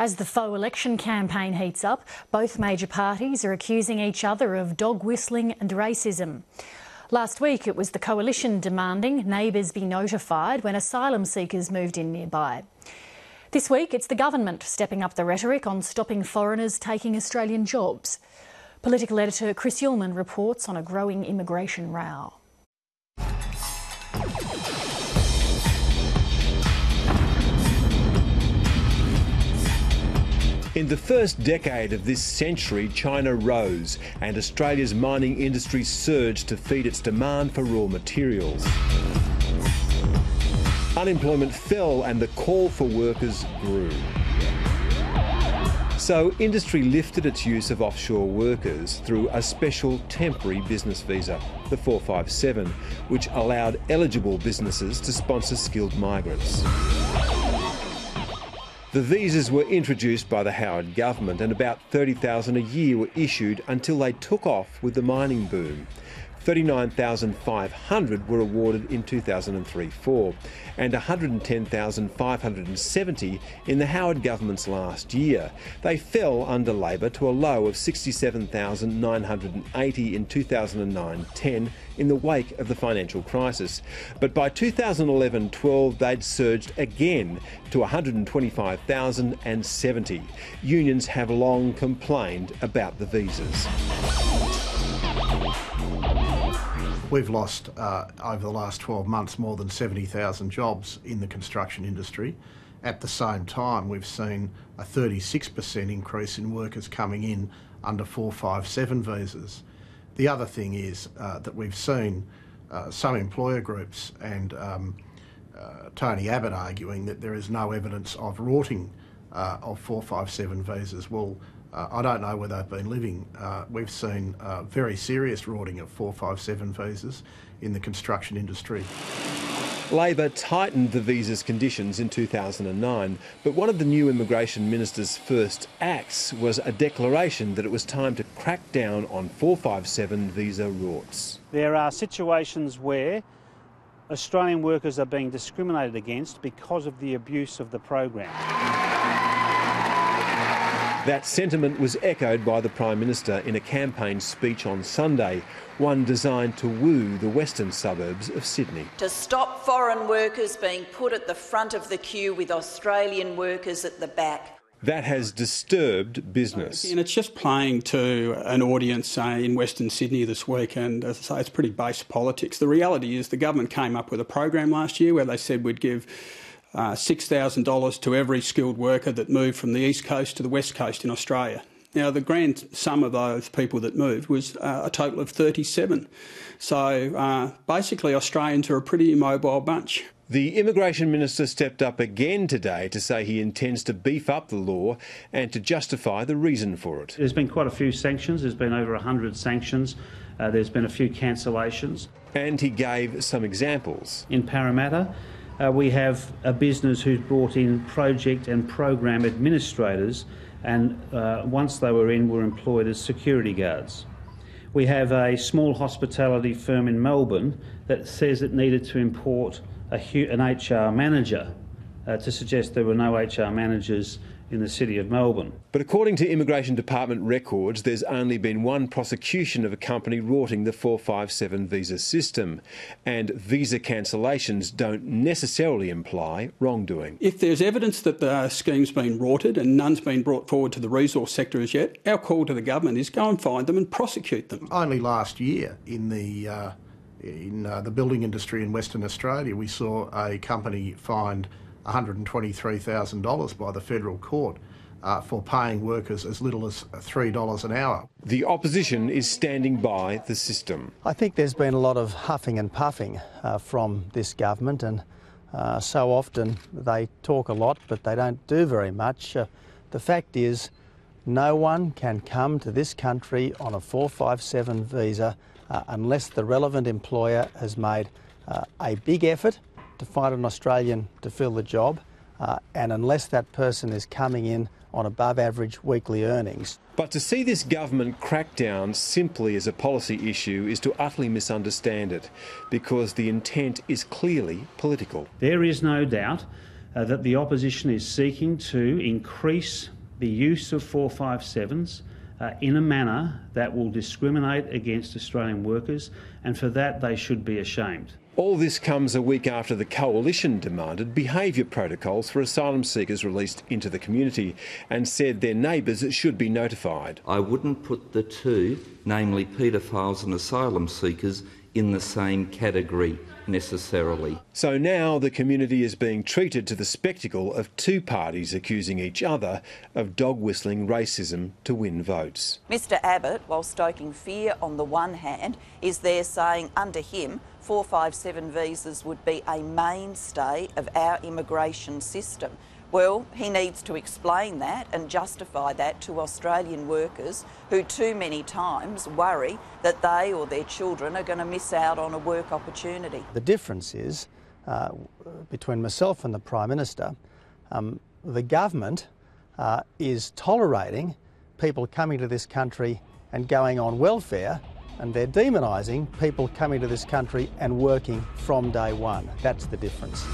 As the faux election campaign heats up, both major parties are accusing each other of dog whistling and racism. Last week it was the coalition demanding neighbours be notified when asylum seekers moved in nearby. This week it's the government stepping up the rhetoric on stopping foreigners taking Australian jobs. Political editor Chris Ullman reports on a growing immigration row. In the first decade of this century, China rose and Australia's mining industry surged to feed its demand for raw materials. Unemployment fell and the call for workers grew. So industry lifted its use of offshore workers through a special temporary business visa, the 457, which allowed eligible businesses to sponsor skilled migrants. The visas were introduced by the Howard government and about 30,000 a year were issued until they took off with the mining boom. 39,500 were awarded in 2003-04 and 110,570 in the Howard government's last year. They fell under Labor to a low of 67,980 in 2009-10 in the wake of the financial crisis. But by 2011-12 they'd surged again to 125,070. Unions have long complained about the visas. We've lost, over the last 12 months, more than 70,000 jobs in the construction industry. At the same time, we've seen a 36% increase in workers coming in under 457 visas. The other thing is that we've seen some employer groups and Tony Abbott arguing that there is no evidence of rorting of 457 visas. Well, I don't know where they've been living. We've seen very serious rorting of 457 visas in the construction industry. Labor tightened the visa's conditions in 2009, but one of the new immigration minister's first acts was a declaration that it was time to crack down on 457 visa rorts. There are situations where Australian workers are being discriminated against because of the abuse of the program. That sentiment was echoed by the Prime Minister in a campaign speech on Sunday, one designed to woo the western suburbs of Sydney. To stop foreign workers being put at the front of the queue with Australian workers at the back. That has disturbed business. And it's just playing to an audience in Western Sydney this week, and as I say, it's pretty base politics. The reality is the government came up with a program last year where they said we'd give $6,000 to every skilled worker that moved from the East Coast to the West Coast in Australia. Now, the grand sum of those people that moved was a total of 37. So basically, Australians are a pretty immobile bunch. The Immigration Minister stepped up again today to say he intends to beef up the law and to justify the reason for it. There's been quite a few sanctions. There's been over 100 sanctions. There's been a few cancellations. And he gave some examples. In Parramatta, we have a business who's brought in project and program administrators and once they were in, were employed as security guards. We have a small hospitality firm in Melbourne that says it needed to import an HR manager to suggest there were no HR managers in the city of Melbourne. But according to Immigration Department records, there's only been one prosecution of a company rorting the 457 visa system, and visa cancellations don't necessarily imply wrongdoing. If there's evidence that the scheme's been rorted and none's been brought forward to the resource sector as yet, our call to the government is go and find them and prosecute them. Only last year in the building industry in Western Australia, we saw a company fined $123,000 by the federal court for paying workers as little as $3 an hour. The opposition is standing by the system. I think there's been a lot of huffing and puffing from this government, and so often they talk a lot but they don't do very much. The fact is, no one can come to this country on a 457 visa unless the relevant employer has made a big effort to find an Australian to fill the job, and unless that person is coming in on above average weekly earnings. But to see this government crack down simply as a policy issue is to utterly misunderstand it, because the intent is clearly political. There is no doubt that the opposition is seeking to increase the use of 457s in a manner that will discriminate against Australian workers, and for that they should be ashamed. All this comes a week after the Coalition demanded behaviour protocols for asylum seekers released into the community and said their neighbours should be notified. I wouldn't put the two, namely paedophiles and asylum seekers, in the same category necessarily. So now the community is being treated to the spectacle of two parties accusing each other of dog-whistling racism to win votes. Mr Abbott, while stoking fear on the one hand, is there saying under him 457 visas would be a mainstay of our immigration system. Well, he needs to explain that and justify that to Australian workers who too many times worry that they or their children are going to miss out on a work opportunity. The difference is, between myself and the Prime Minister, the government is tolerating people coming to this country and going on welfare, and they're demonising people coming to this country and working from day one. That's the difference.